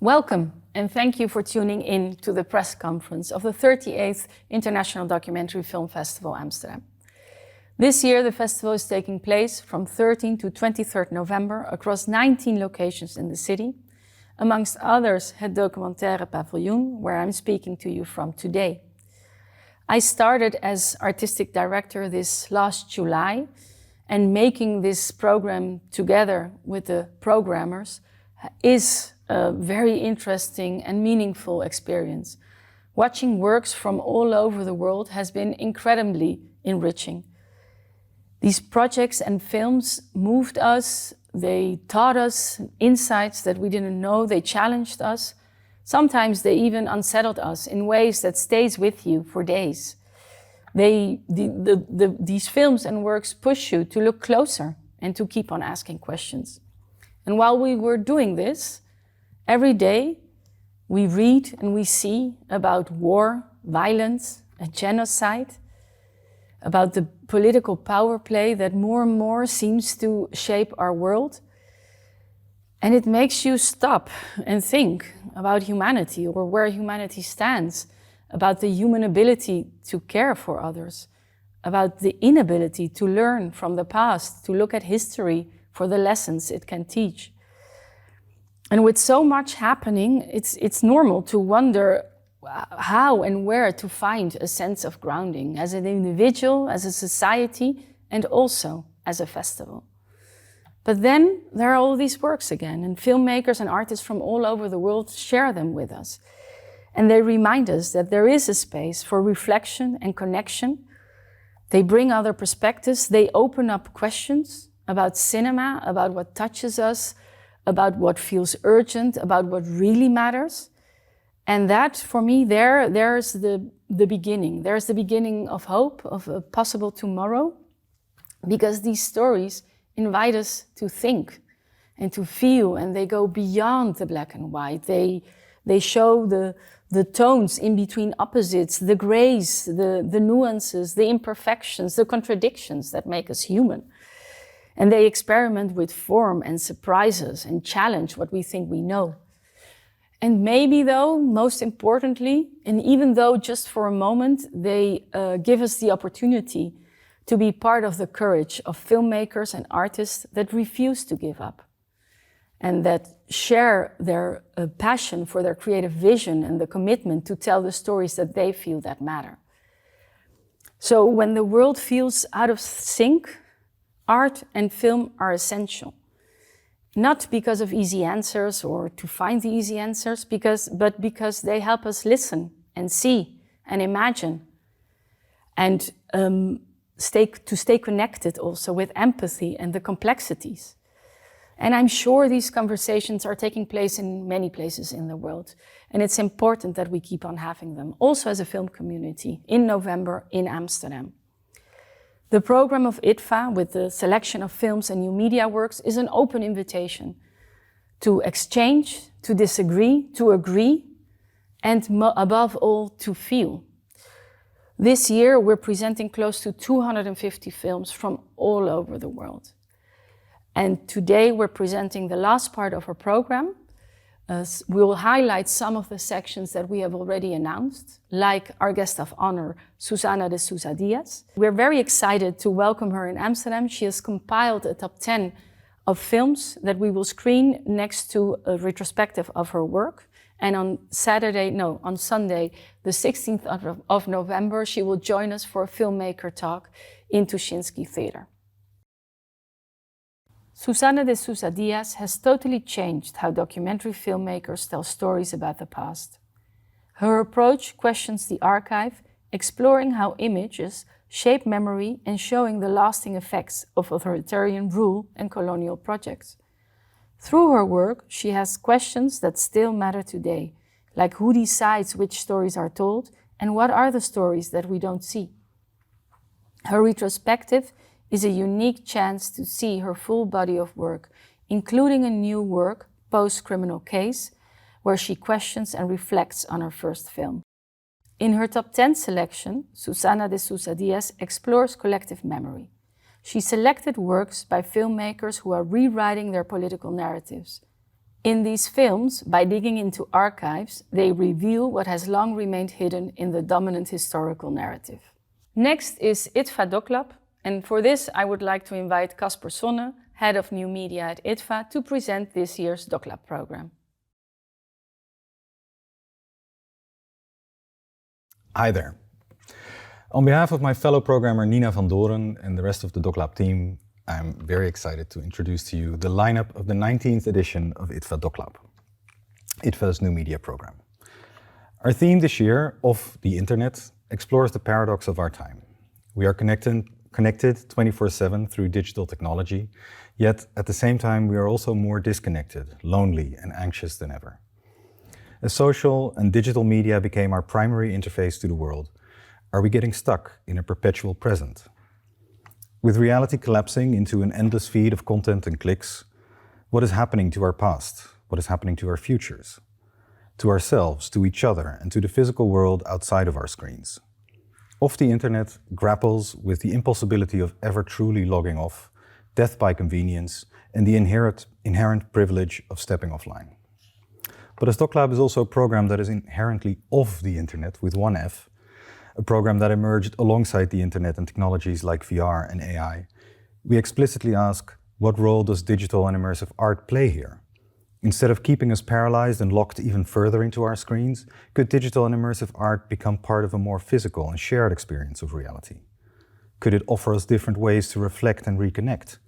Welcome, and thank you for tuning in to the press conference of the 38th International Documentary Film Festival Amsterdam. This year, the festival is taking place from 13 to 23rd November across 19 locations in the city, amongst others het Documentaire Paviljoen, where I'm speaking to you from today. I started as artistic director this last July, and making this program together with the programmers is a very interesting and meaningful experience. Watching works from all over the world has been incredibly enriching. These projects and films moved us, they taught us insights that we didn't know, they challenged us. Sometimes they even unsettled us in ways that stays with you for days. These films and works push you to look closer and to keep on asking questions. And while we were doing this, every day we read and we see about war, violence, and genocide, about the political power play that more and more seems to shape our world. And it makes you stop and think about humanity or where humanity stands, about the human ability to care for others, about the inability to learn from the past, to look at history for the lessons it can teach. And with so much happening, it's normal to wonder how and where to find a sense of grounding as an individual, as a society, and also as a festival. But then there are all these works again, and filmmakers and artists from all over the world share them with us. And they remind us that there is a space for reflection and connection. They bring other perspectives, they open up questions about cinema, about what touches us, about what feels urgent, about what really matters. And that, for me, there's the beginning. There's the beginning of hope, of a possible tomorrow, because these stories invite us to think and to feel, and they go beyond the black and white. They show the tones in between opposites, the grays, the nuances, the imperfections, the contradictions that make us human. And they experiment with form and surprise us and challenge what we think we know. And maybe though, most importantly, and even though just for a moment, they give us the opportunity to be part of the courage of filmmakers and artists that refuse to give up and that share their passion for their creative vision and the commitment to tell the stories that they feel that matter. So when the world feels out of sync, art and film are essential. Not because of easy answers or to find the easy answers, but because they help us listen and see and imagine and stay connected also with empathy and the complexities. And I'm sure these conversations are taking place in many places in the world. And it's important that we keep on having them, also as a film community, in November in Amsterdam. The program of IDFA, with the selection of films and new media works, is an open invitation to exchange, to disagree, to agree, and above all, to feel. This year, we're presenting close to 250 films from all over the world. And today, we're presenting the last part of our program. We will highlight some of the sections that we have already announced, like our guest of honor, Susana de Sousa Diaz. We're very excited to welcome her in Amsterdam. She has compiled a top 10 of films that we will screen next to a retrospective of her work. And on Sunday, the 16th of November, she will join us for a filmmaker talk in Tuschinski Theater. Susana de Sousa Diaz has totally changed how documentary filmmakers tell stories about the past. Her approach questions the archive, exploring how images shape memory and showing the lasting effects of authoritarian rule and colonial projects. Through her work, she has questions that still matter today, like who decides which stories are told and what are the stories that we don't see. Her retrospective is a unique chance to see her full body of work, including a new work, Post-Criminal Case, where she questions and reflects on her first film. In her top 10 selection, Susana de Sousa Diaz explores collective memory. She selected works by filmmakers who are rewriting their political narratives, In these films, by digging into archives, they reveal what has long remained hidden in the dominant historical narrative. Next is IDFA DocLab, and for this I would like to invite Casper Sonne, Head of New Media at IDFA, to present this year's DocLab program. Hi there. On behalf of my fellow programmer Nina van Doren and the rest of the DocLab team, I'm very excited to introduce to you the lineup of the 19th edition of IDFA DocLab, IDFA's new media program. Our theme this year, Off the Internet, explores the paradox of our time. We are connected 24/7 through digital technology, yet at the same time we are also more disconnected, lonely and anxious than ever. As social and digital media became our primary interface to the world, are we getting stuck in a perpetual present? With reality collapsing into an endless feed of content and clicks, what is happening to our past? What is happening to our futures? To ourselves, to each other, and to the physical world outside of our screens? Off the Internet grapples with the impossibility of ever truly logging off, death by convenience, and the inherent privilege of stepping offline. But as DocLab is also a program that is inherently off the Internet with one F, a program that emerged alongside the Internet and technologies like VR and AI, we explicitly ask, what role does digital and immersive art play here? Instead of keeping us paralyzed and locked even further into our screens, could digital and immersive art become part of a more physical and shared experience of reality? Could it offer us different ways to reflect and reconnect,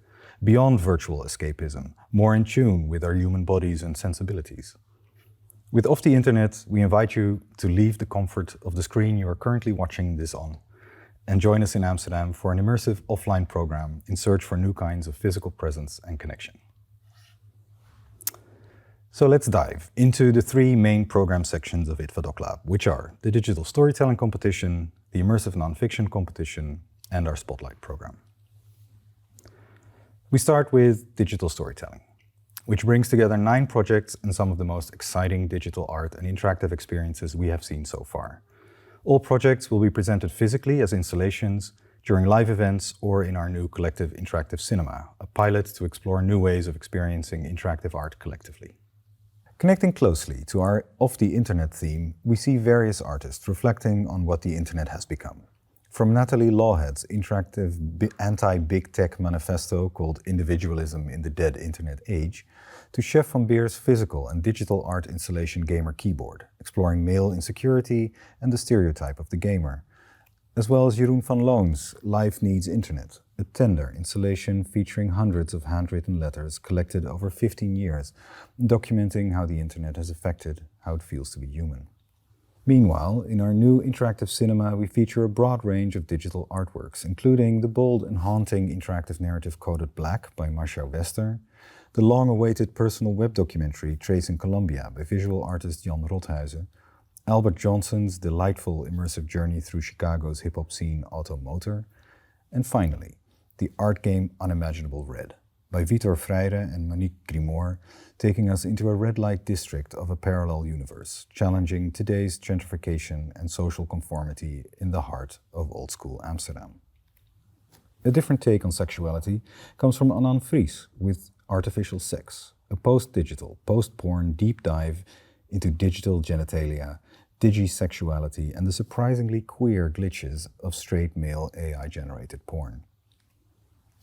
beyond virtual escapism, more in tune with our human bodies and sensibilities? With Off the Internet, we invite you to leave the comfort of the screen you are currently watching this on and join us in Amsterdam for an immersive offline program in search for new kinds of physical presence and connection. So let's dive into the three main program sections of IDFA DocLab, which are the Digital Storytelling Competition, the Immersive Nonfiction Competition, and our Spotlight program. We start with Digital Storytelling, which brings together 9 projects and some of the most exciting digital art and interactive experiences we have seen so far. All projects will be presented physically as installations, during live events, or in our new collective interactive cinema, a pilot to explore new ways of experiencing interactive art collectively. Connecting closely to our Off the Internet theme, we see various artists reflecting on what the Internet has become. From Natalie Lawhead's interactive anti-big tech manifesto called Individualism in the Dead Internet Age, to Chef van Beer's physical and digital art installation Gamer Keyboard, exploring male insecurity and the stereotype of the gamer, as well as Jeroen van Loon's Life Needs Internet, a tender installation featuring hundreds of handwritten letters collected over 15 years, documenting how the Internet has affected how it feels to be human. Meanwhile, in our new interactive cinema, we feature a broad range of digital artworks, including the bold and haunting interactive narrative Coded Black by Marcia Wester, the long-awaited personal web documentary Trace in Colombia by visual artist Jan Rothuizen, Albert Johnson's delightful immersive journey through Chicago's hip-hop scene Automotor, and finally, the art game Unimaginable Red by Vitor Freire and Monique Grimoire, taking us into a red light district of a parallel universe, challenging today's gentrification and social conformity in the heart of old school Amsterdam. A different take on sexuality comes from Annan Fries with Artificial Sex, a post-digital, post-porn deep dive into digital genitalia, digisexuality, and the surprisingly queer glitches of straight male AI-generated porn.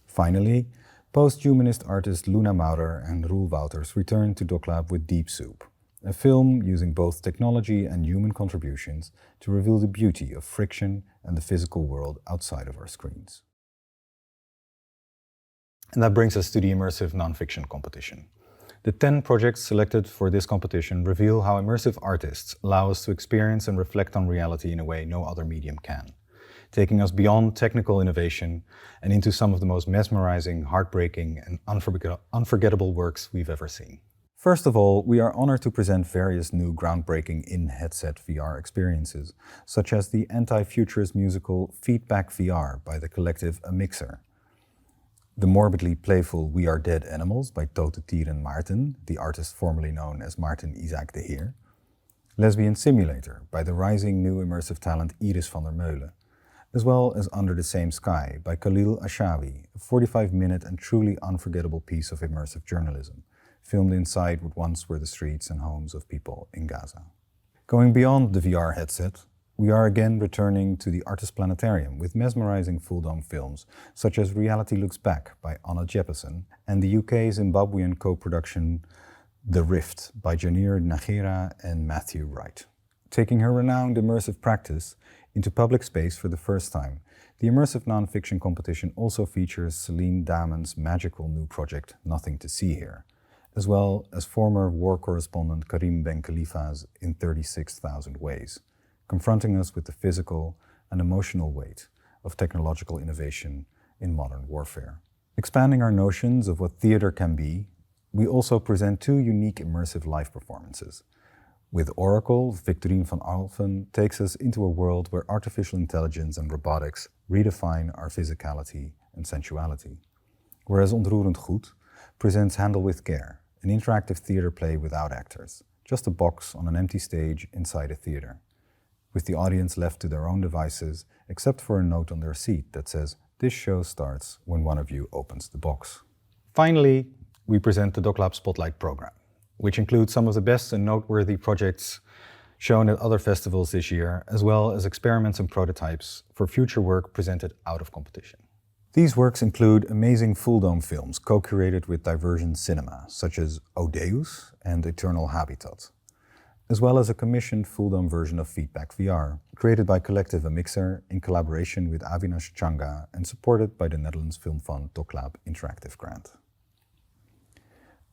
Finally, post-humanist artist Luna Maurer and Roel Wouters return to DocLab with Deep Soup, a film using both technology and human contributions to reveal the beauty of friction and the physical world outside of our screens. And that brings us to the Immersive Nonfiction Competition. The 10 projects selected for this competition reveal how immersive artists allow us to experience and reflect on reality in a way no other medium can, taking us beyond technical innovation and into some of the most mesmerizing, heartbreaking, and unforgettable works we've ever seen. First of all, we are honored to present various new groundbreaking in-headset VR experiences, such as the anti-futurist musical Feedback VR by the collective A Mixer, the morbidly playful We Are Dead Animals by Tote Tieren Maarten, the artist formerly known as Maarten Isaac de Heer, Lesbian Simulator by the rising new immersive talent Iris van der Meulen, as well as Under the Same Sky by Khalil Ashawi, a 45-minute and truly unforgettable piece of immersive journalism, filmed inside what once were the streets and homes of people in Gaza. Going beyond the VR headset, we are again returning to the Artist Planetarium with mesmerizing full-dome films such as Reality Looks Back by Anna Jeppesen and the UK-Zimbabwean co-production The Rift by Janir Nagera and Matthew Wright. Taking her renowned immersive practice into public space for the first time, the immersive nonfiction competition also features Celine Damon's magical new project Nothing to See Here, as well as former war correspondent Karim Ben Khalifa's In 36,000 Ways, confronting us with the physical and emotional weight of technological innovation in modern warfare. Expanding our notions of what theater can be, we also present two unique immersive live performances. With Oracle, Victorine van Alphen takes us into a world where artificial intelligence and robotics redefine our physicality and sensuality. Whereas Ontroerend Goed presents Handle with Care, an interactive theater play without actors, just a box on an empty stage inside a theater, with the audience left to their own devices except for a note on their seat that says, "This show starts when one of you opens the box." Finally, we present the DocLab Spotlight program, which includes some of the best and noteworthy projects shown at other festivals this year, as well as experiments and prototypes for future work presented out of competition. These works include amazing full-dome films co-curated with Divergent Cinema, such as Odeus and Eternal Habitat, as well as a commissioned full-dome version of Feedback VR, created by Collective Mixer in collaboration with Avinash Changa and supported by the Netherlands Film Fund DocLab Interactive Grant.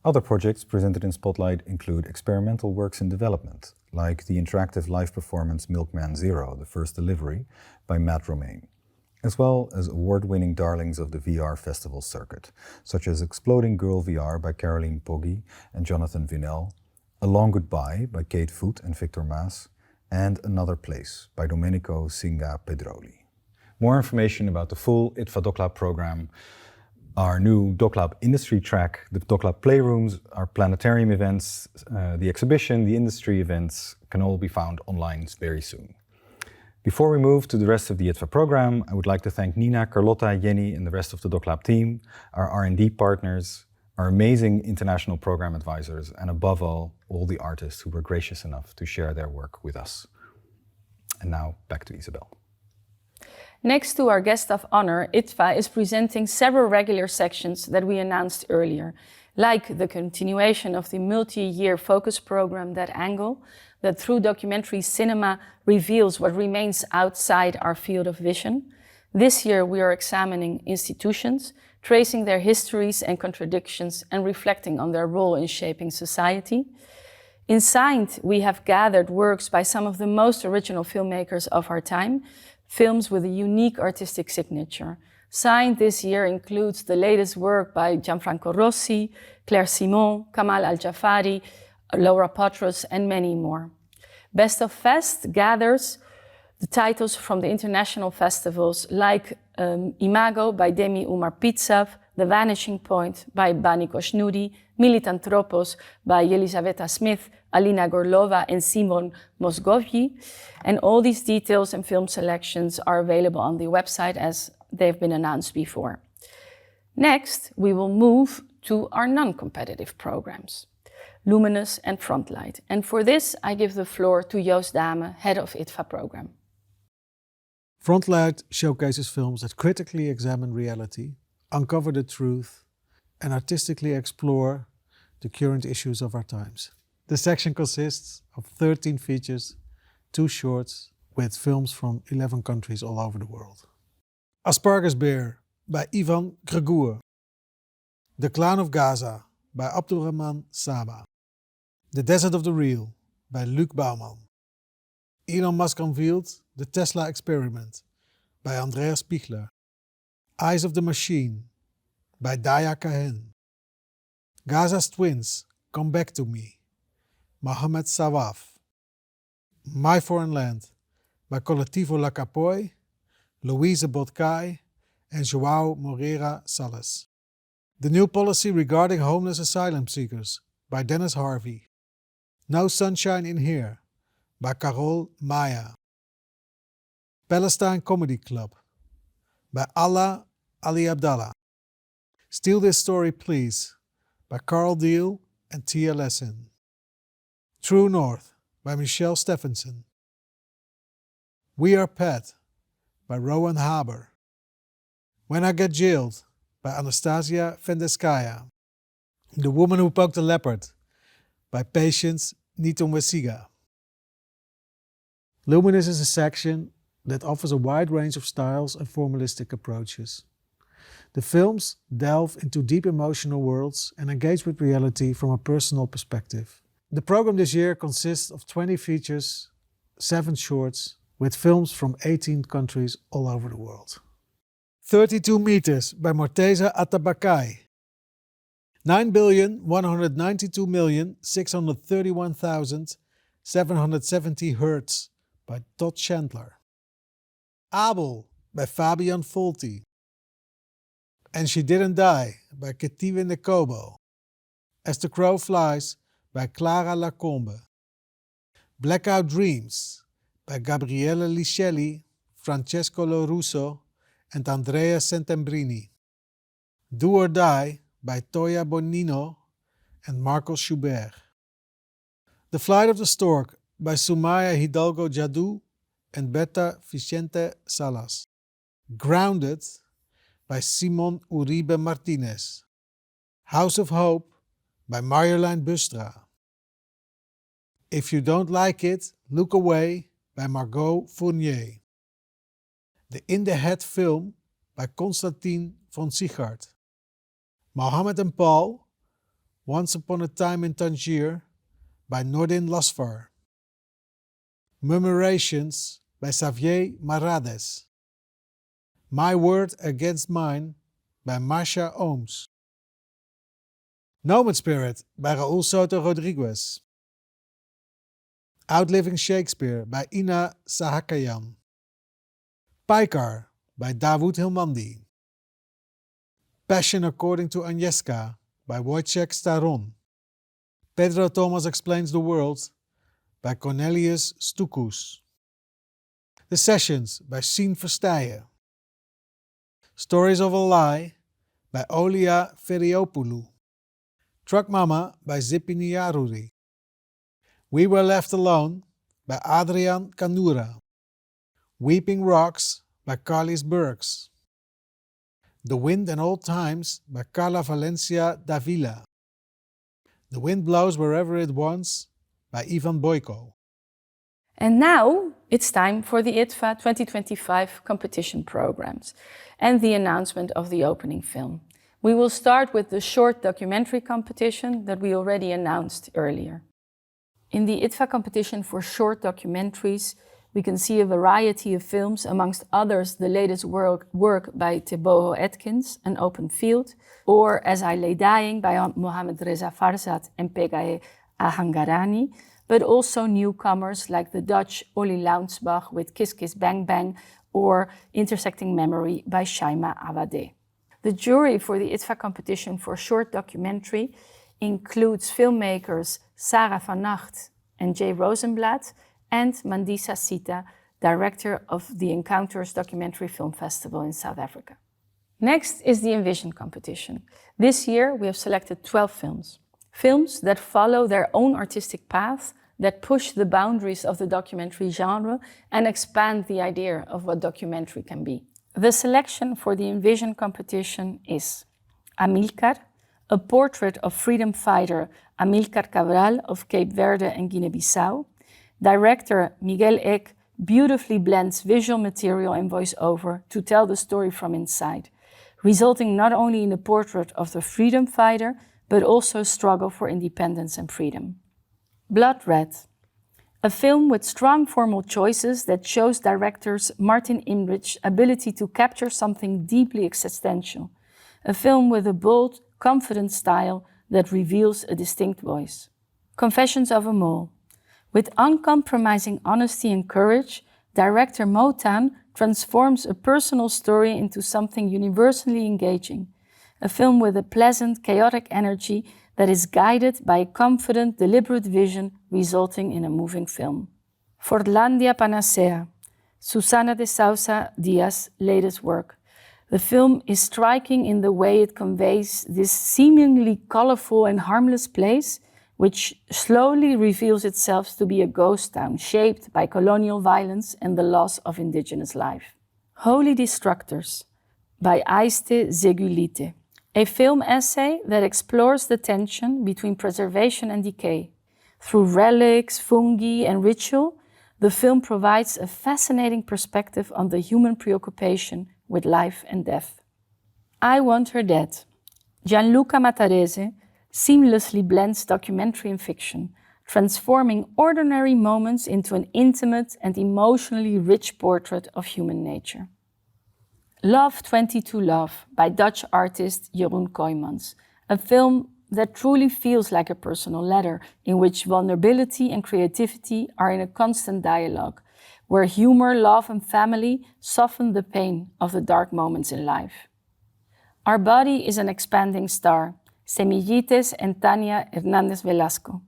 Other projects presented in Spotlight include experimental works in development, like the interactive live performance Milkman Zero, The First Delivery, by Matt Romaine, as well as award-winning darlings of the VR festival circuit, such as Exploding Girl VR by Caroline Poggi and Jonathan Vinell, A Long Goodbye by Kate Voet and Victor Maas, and Another Place by Domenico Singa Pedroli. More information about the full IDFA DocLab program, our new DocLab industry track, the DocLab playrooms, our planetarium events, the exhibition, the industry events can all be found online very soon. Before we move to the rest of the IDFA program, I would like to thank Nina, Carlotta, Jenny and the rest of the DocLab team, our R&D partners, our amazing international program advisors, and above all the artists who were gracious enough to share their work with us. And now back to Isabel. Next to our guest of honor, IDFA is presenting several regular sections that we announced earlier, like the continuation of the multi-year focus program That Angle, that through documentary cinema reveals what remains outside our field of vision. This year we are examining institutions, tracing their histories and contradictions and reflecting on their role in shaping society. In Signed, we have gathered works by some of the most original filmmakers of our time, films with a unique artistic signature. Signed this year includes the latest work by Gianfranco Rossi, Claire Simon, Kamal Al-Jafari, Laura Patros, and many more. Best of Fest gathers the titles from the international festivals like Imago by Demi Umar Pitsav, The Vanishing Point by Bani Koshnudi, Militanthropos by Yelizaveta Smith, Alina Gorlova and Simon Mosgovyi. And all these details and film selections are available on the website as they've been announced before. Next, we will move to our non-competitive programs, Luminous and Frontlight. And for this, I give the floor to Joost Dame, head of IDFA program. Frontlight showcases films that critically examine reality, uncover the truth, and artistically explore the current issues of our times. The section consists of 13 features, 2 shorts, with films from 11 countries all over the world. Asparagus Bear by Ivan Gregoor. The Clown of Gaza by Abdulrahman Saba. The Desert of the Real by Luc Bouwman. Elon Musk unveiled The Tesla Experiment by Andreas Pichler. Eyes of the Machine by Daya Kahen. Gaza's Twins, Come Back to Me, Mohamed Sawaf. My Foreign Land by Colectivo La Capoy, Louise Botkai and João Moreira Salles. The New Policy Regarding Homeless Asylum Seekers by Dennis Harvey. No Sunshine in Here by Carol Maya. Palestine Comedy Club by Allah Ali Abdallah. Steal This Story Please by Carl Deal and Tia Lessin. True North by Michelle Stephenson. We Are Pet by Rowan Haber. When I Get Jailed by Anastasia Fendeskaya. The Woman Who Poked the Leopard by Patience Nitomwesiga. Luminous is a section that offers a wide range of styles and formalistic approaches. The films delve into deep emotional worlds and engage with reality from a personal perspective. The program this year consists of 20 features, 7 shorts, with films from 18 countries all over the world. 32 Meters by Morteza Atabakai. 9,192,631,770 Hertz by Todd Chandler. Abel by Fabian Folti. And She Didn't Die by Ketive Nekobo. As the Crow Flies by Clara Lacombe. Blackout Dreams by Gabriele Liscelli, Francesco Lorusso and Andrea Santembrini. Do or Die by Toya Bonino and Marcos Schubert. The Flight of the Stork by Sumaya Hidalgo Jadu and Berta Vicente Salas. Grounded by Simon Uribe Martinez. House of Hope by Marjolein Bustra. If You Don't Like It, Look Away by Margot Fournier. The In the Head Film by Constantine von Sichart. Mohammed and Paul, Once Upon a Time in Tangier by Nordin Lasfar. Murmurations by Xavier Marades. My Word Against Mine by Marcia Ooms. Nomad Spirit by Raúl Soto Rodriguez. Outliving Shakespeare by Ina Sahakayan. Paikar by Dawood Hilmandi. Passion According to Agnieszka by Wojciech Staron. Pedro Thomas Explains the World by Cornelius Stukus. The Sessions by Sien Versteijen. Stories of a Lie by Olia Feriopoulou. Truck Mama by Zipi Niaruri. We Were Left Alone by Adrian Canura. Weeping Rocks by Carlis Burks. The Wind and Old Times by Carla Valencia Davila. The Wind Blows Wherever It Wants by Ivan Boyko. And now it's time for the IDFA 2025 competition programs and the announcement of the opening film. We will start with the short documentary competition that we already announced earlier. In the IDFA competition for short documentaries, we can see a variety of films, amongst others the latest work by Teboho Atkins, An Open Field, or As I Lay Dying by Mohamed Reza Farzad and Pegae Ahangarani, but also newcomers like the Dutch Olly Launsbach with Kiss Kiss Bang Bang or Intersecting Memory by Shaima Awade. The jury for the IDFA competition for short documentary includes filmmakers Sarah van Nacht and Jay Rosenblatt and Mandisa Sita, director of the Encounters Documentary Film Festival in South Africa. Next is the Envision competition. This year we have selected 12 films. Films that follow their own artistic path, that push the boundaries of the documentary genre and expand the idea of what documentary can be. The selection for the Envision competition is Amilcar, a portrait of freedom fighter Amilcar Cabral of Cape Verde and Guinea-Bissau. Director Miguel Eck beautifully blends visual material and voiceover to tell the story from inside, resulting not only in a portrait of the freedom fighter, but also struggle for independence and freedom. Blood Red, a film with strong formal choices that shows directors Martin Imrich's ability to capture something deeply existential. A film with a bold, confident style that reveals a distinct voice. Confessions of a Mole. With uncompromising honesty and courage, director Motan transforms a personal story into something universally engaging. A film with a pleasant, chaotic energy that is guided by a confident, deliberate vision, resulting in a moving film. Fordlandia Panacea, Susana de Sousa Diaz's latest work. The film is striking in the way it conveys this seemingly colorful and harmless place, which slowly reveals itself to be a ghost town shaped by colonial violence and the loss of indigenous life. Holy Destructors by Aiste Zegulite, a film essay that explores the tension between preservation and decay. Through relics, fungi, and ritual, the film provides a fascinating perspective on the human preoccupation with life and death. I Want Her Dead. Gianluca Matarese seamlessly blends documentary and fiction, transforming ordinary moments into an intimate and emotionally rich portrait of human nature. Love 22 Love by Dutch artist Jeroen Kooijmans, a film that truly feels like a personal letter in which vulnerability and creativity are in a constant dialogue, where humor, love, and family soften the pain of the dark moments in life. Our Body is an Expanding Star, Semillites and Tania Hernandez Velasco.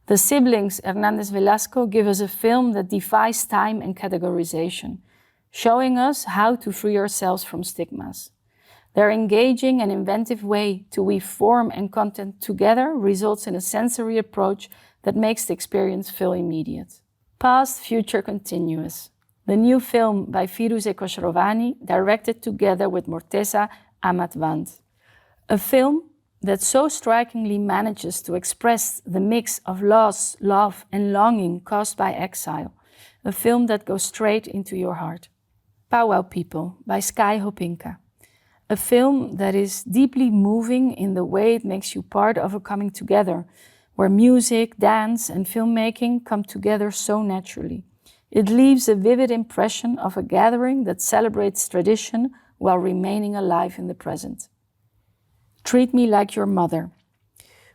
The siblings Hernandez Velasco give us a film that defies time and categorization, showing us how to free ourselves from stigmas. Their engaging and inventive way to weave form and content together results in a sensory approach that makes the experience feel immediate. Past, Future, Continuous, the new film by Firuze Khosrovani, directed together with Morteza Amatwand. A film that so strikingly manages to express the mix of loss, love, and longing caused by exile. A film that goes straight into your heart. Powwow People by Sky Hopinka. A film that is deeply moving in the way it makes you part of a coming together, where music, dance, and filmmaking come together so naturally. It leaves a vivid impression of a gathering that celebrates tradition while remaining alive in the present. Treat Me Like Your Mother.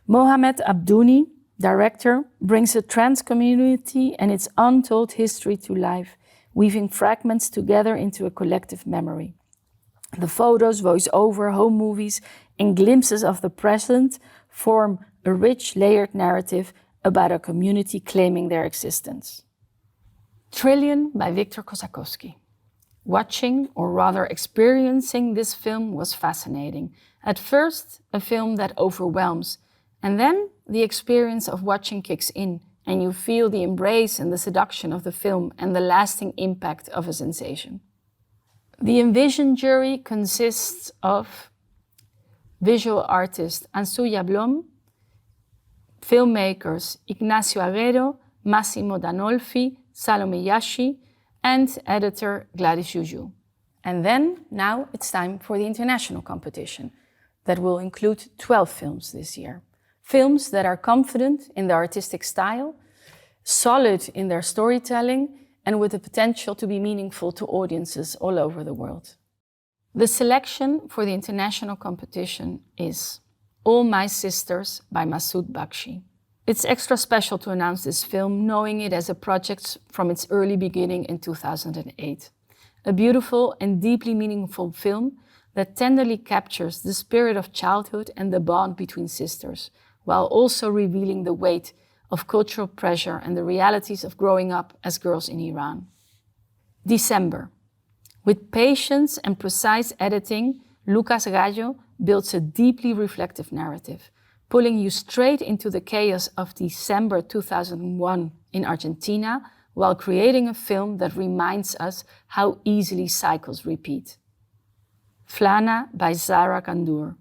Mohamed Abdouni, director, brings a trans community and its untold history to life, weaving fragments together into a collective memory. The photos, voice-over, home movies, and glimpses of the present form a rich, layered narrative about a community claiming their existence. Trillion by Victor Kosakowski. Watching, or rather experiencing, this film was fascinating. At first, a film that overwhelms, and then the experience of watching kicks in, and you feel the embrace and the seduction of the film and the lasting impact of a sensation. The Envision jury consists of visual artist Ansuya Blom, filmmakers Ignacio Aguero, Massimo Danolfi, Salome Yashi, and editor Gladys Juju. And then, now it's time for the international competition that will include 12 films this year. Films that are confident in their artistic style, solid in their storytelling, and with the potential to be meaningful to audiences all over the world. The selection for the international competition is All My Sisters by Masoud Bakshi. It's extra special to announce this film, knowing it as a project from its early beginning in 2008. A beautiful and deeply meaningful film that tenderly captures the spirit of childhood and the bond between sisters, while also revealing the weight of cultural pressure and the realities of growing up as girls in Iran. December. With patience and precise editing, Lucas Gallo builds a deeply reflective narrative, pulling you straight into the chaos of December 2001 in Argentina, while creating a film that reminds us how easily cycles repeat. Flana by Zara Kandour.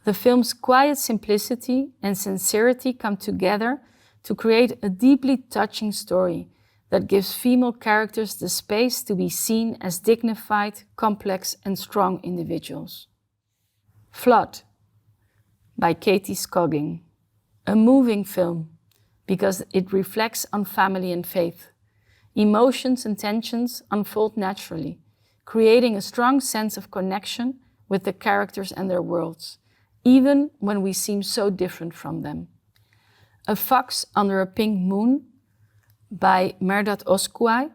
The film's quiet simplicity and sincerity come together to create a deeply touching story that gives female characters the space to be seen as dignified, complex, and strong individuals. Flood by Katie Scogging. A moving film because it reflects on family and faith. Emotions and tensions unfold naturally, creating a strong sense of connection with the characters and their worlds, even when we seem so different from them. A Fox Under a Pink Moon by Mehrdad Oskuay.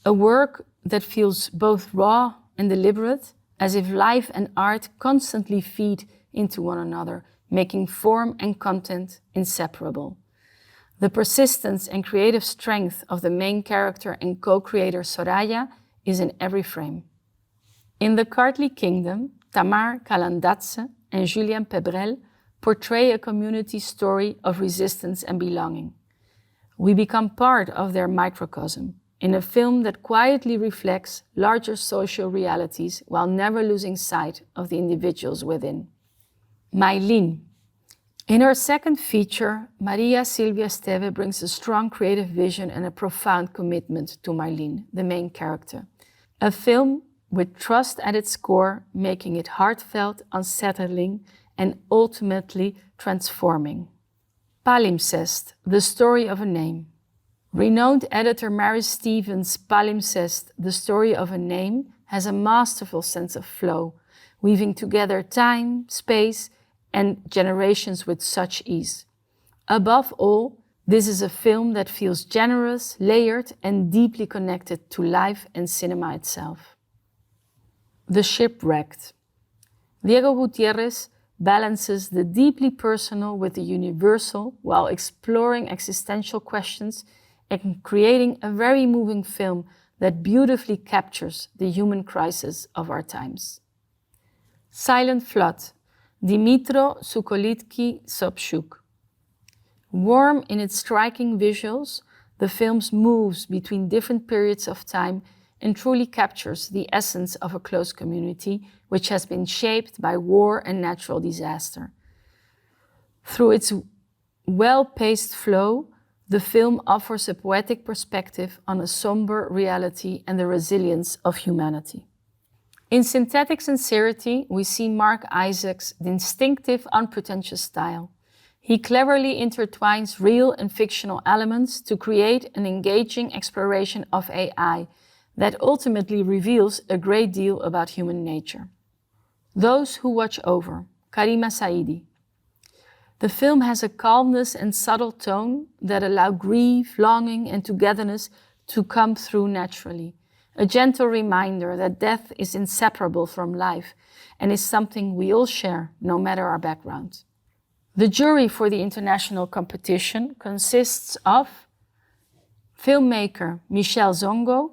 A work that feels both raw and deliberate, as if life and art constantly feed into one another, making form and content inseparable. The persistence and creative strength of the main character and co-creator Soraya is in every frame. In The Kartli Kingdom, Tamar Kalandatse and Julien Pebrel portray a community story of resistance and belonging. We become part of their microcosm in a film that quietly reflects larger social realities while never losing sight of the individuals within. Maylin. In her second feature, Maria Silvia Esteve brings a strong creative vision and a profound commitment to Maylin, the main character. A film with trust at its core, making it heartfelt, unsettling, and ultimately transforming. Palimpsest, the story of a name. Renowned editor Mary Stevens' Palimpsest, the story of a name, has a masterful sense of flow, weaving together time, space, and generations with such ease. Above all, this is a film that feels generous, layered, and deeply connected to life and cinema itself. The Shipwrecked. Diego Gutierrez balances the deeply personal with the universal while exploring existential questions and creating a very moving film that beautifully captures the human crisis of our times. Silent Flood, Dimitro Sukolitki-Sobchuk. Warm in its striking visuals, the film moves between different periods of time and truly captures the essence of a close community which has been shaped by war and natural disaster. Through its well-paced flow, the film offers a poetic perspective on a somber reality and the resilience of humanity. In Synthetic Sincerity, we see Mark Isaac's distinctive, unpretentious style. He cleverly intertwines real and fictional elements to create an engaging exploration of AI that ultimately reveals a great deal about human nature. Those Who Watch Over, Karima Saidi. The film has a calmness and subtle tone that allow grief, longing, and togetherness to come through naturally. A gentle reminder that death is inseparable from life and is something we all share, no matter our background. The jury for the international competition consists of filmmaker Michel Zongo,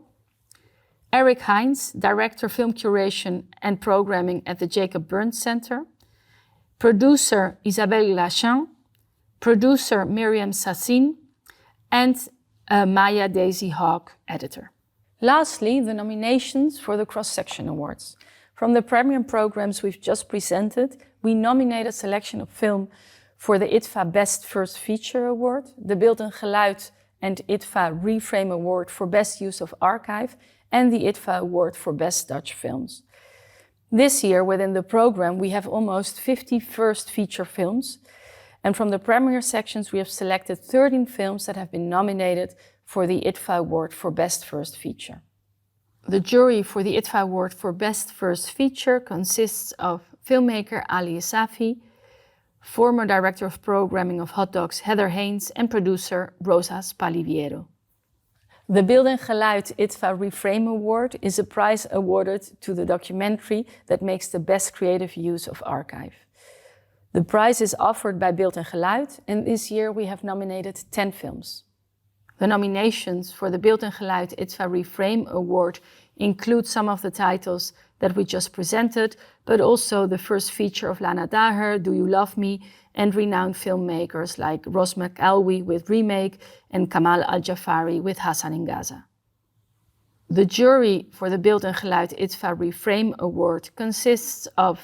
Eric Hines, Director Film Curation and Programming at the Jacob Burns Center, producer Isabelle Lachin, producer Miriam Sassin, and Maya Daisy Hawk, editor. Lastly, the nominations for the Cross-Section Awards. From the premium programs we've just presented, we nominate a selection of film for the IDFA Best First Feature Award, the Beeld en Geluid and IDFA Reframe Award for Best Use of Archive, and the IDFA Award for Best Dutch Films. This year, within the program, we have almost 50 first feature films, and from the premiere sections, we have selected 13 films that have been nominated for the IDFA Award for Best First Feature. The jury for the IDFA Award for Best First Feature consists of filmmaker Ali Isafi, former Director of Programming of Hot Dogs Heather Haynes, and producer Rosa Spaliviero. The Beeld en Geluid IDFA Reframe Award is a prize awarded to the documentary that makes the best creative use of archive. The prize is offered by Beeld en Geluid, and this year we have nominated 10 films. The nominations for the Beeld en Geluid IDFA Reframe Award include some of the titles that we just presented, but also the first feature of Lana Daher, Do You Love Me, and renowned filmmakers like Ross McElwee with Remake and Kamal Al-Jafari with Hassan in Gaza. The jury for the Beeld en Geluid IDFA Reframe Award consists of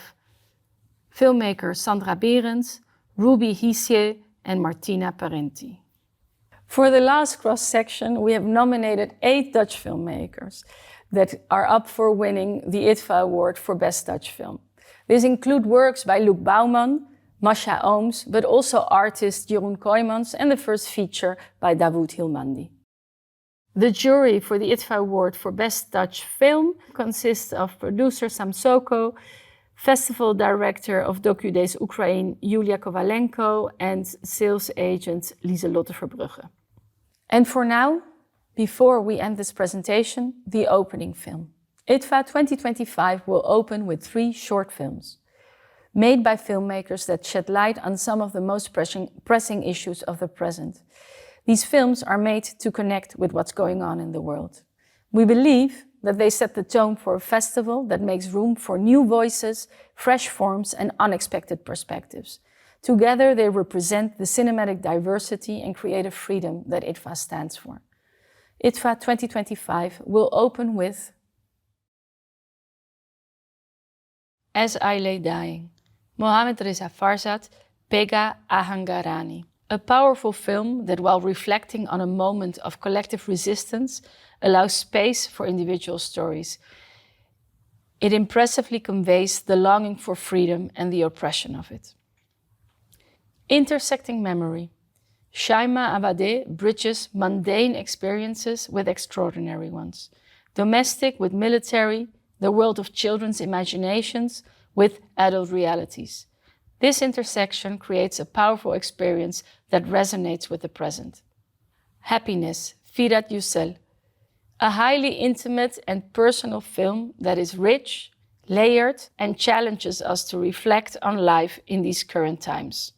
filmmaker Sandra Berends, Ruby Hissier, and Martina Parenti. For the last cross-section, we have nominated 8 Dutch filmmakers that are up for winning the IDFA Award for Best Dutch Film. These include works by Luc Bouwman, Masha Ooms, but also artist Jeroen Kooijmans and the first feature by Dawood Hilmandi. The jury for the IDFA Award for Best Dutch Film consists of producer Sam Soko, festival director of DocuDays Ukraine Yulia Kovalenko, and sales agent Lieselotte Verbrugge. And for now, before we end this presentation, the opening film. IDFA 2025 will open with 3 short films, made by filmmakers that shed light on some of the most pressing issues of the present. These films are made to connect with what's going on in the world. We believe that they set the tone for a festival that makes room for new voices, fresh forms, and unexpected perspectives. Together, they represent the cinematic diversity and creative freedom that IDFA stands for. IDFA 2025 will open with As I Lay Dying, Mohammad Reza Farzad, Pega Ahangarani. A powerful film that, while reflecting on a moment of collective resistance, allows space for individual stories. It impressively conveys the longing for freedom and the oppression of it. Intersecting Memory. Shaima Abadeh bridges mundane experiences with extraordinary ones. Domestic with military, the world of children's imaginations with adult realities. This intersection creates a powerful experience that resonates with the present. Happiness, Firat Yücel. A highly intimate and personal film that is rich, layered, and challenges us to reflect on life in these current times.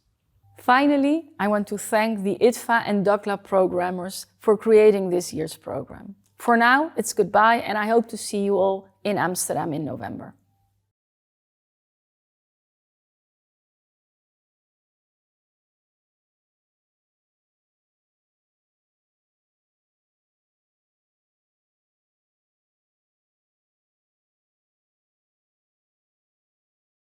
Finally, I want to thank the IDFA and DocLab programmers for creating this year's program. For now, it's goodbye, and I hope to see you all in Amsterdam in November.